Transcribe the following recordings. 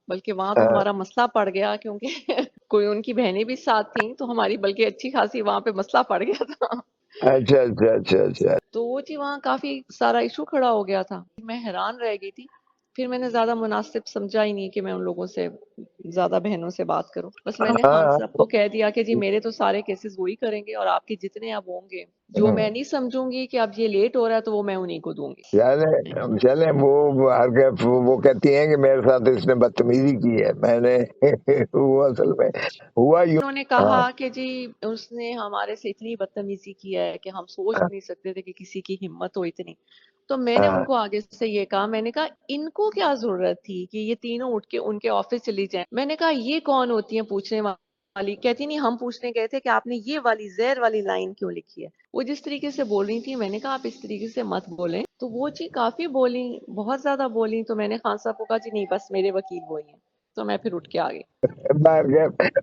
بلکہ وہاں تو ہمارا مسئلہ پڑ گیا کیونکہ کوئی ان کی بہنیں بھی ساتھ تھیں تو ہماری بلکہ اچھی خاصی وہاں پہ مسئلہ پڑ گیا تھا. اچھا اچھا اچھا اچھا. تو وہ جی وہاں کافی سارا ایشو کھڑا ہو گیا تھا. میں حیران رہ گئی تھی. پھر میں نے زیادہ مناسب سمجھا ہی نہیں کہ میں ان لوگوں سے زیادہ بہنوں سے بات کروں. بس میں نے خان صاحب کو کہہ دیا کہ جی میرے تو سارے کیسز وہی کریں گے اور آپ کے جتنے اب ہوں گے جو میں نہیں سمجھوں گی کہ اب یہ لیٹ ہو رہا ہے تو وہ میں انہیں کو دوں گی. چلیں وہ کہتی ہیں کہ میرے ساتھ اس نے بدتمیزی کی ہے. میں نے وہ اصل میں ہوا یوں. انہوں نے کہا کہ جی اس نے ہمارے سے اتنی بدتمیزی کی ہے کہ ہم سوچ بھی نہیں سکتے تھے کہ کسی کی ہمت ہو اتنی. تو میں نے ان کو آگے سے یہ کہا, میں نے کہا ان کو کیا ضرورت تھی کہ یہ تینوں اٹھ کے ان کے آفس چلی جائیں. میں نے کہا یہ کون ہوتی ہیں پوچھنے والی. کہتی نہیں ہم پوچھنے گئے تھے کہ آپ نے یہ والی زہر والی لائن کیوں لکھی ہے. وہ جس طریقے سے بول رہی تھی میں نے کہا آپ اس طریقے سے مت بولیں. تو وہ جی کافی بولی, بہت زیادہ بولی. تو میں نے خان صاحب کو کہا جی نہیں بس میرے وکیل وہی ہیں. تو میں پھر اٹھ کے آ گئی.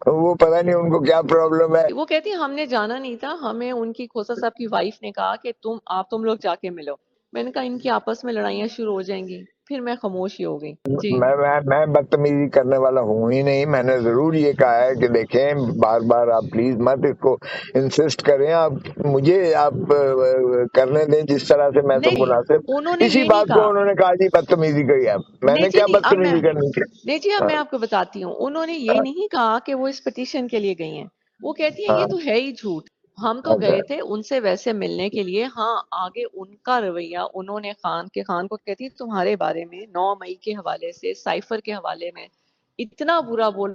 وہ پتہ نہیں ان کو کیا پرابلم ہے. وہ کہتی ہم نے جانا نہیں تھا, ہمیں ان کی کھوسا صاحب کی وائف نے کہا کہ تم لوگ جا کے ملو. میں نے کہا ان کی آپس میں لڑائیاں شروع ہو جائیں گی. پھر میں خاموش ہی ہو گئی. جی میں بدتمیزی کرنے والا ہوں ہی نہیں. میں نے ضرور یہ کہا ہے کہ دیکھیں بار بار آپ پلیز مت اس کو انسسٹ کریں. آپ مجھے آپ کرنے دیں جس طرح سے میں تو نہیں مناسب. انہوں نے اسی یہ نہیں بات کو کہا. انہوں نے کہا جی بدتمیزی کری. اب میں نہیں نے جی کیا نہیں, اب میں بدتمیزی کرنی تھی. نہیں جی اب میں آپ کو بتاتی ہوں. انہوں نے یہ نہیں کہا کہ وہ اس پٹیشن کے لیے گئی ہیں. وہ کہتی ہیں یہ تو ہے ہی جھوٹ. ہم تو گئے تھے ان سے ویسے ملنے کے لیے. ہاں آگے ان کا رویہ انہوں نے خان کو کہتی تمہارے بارے میں 9 مئی کے حوالے سے سائفر کے حوالے میں اتنا برا بول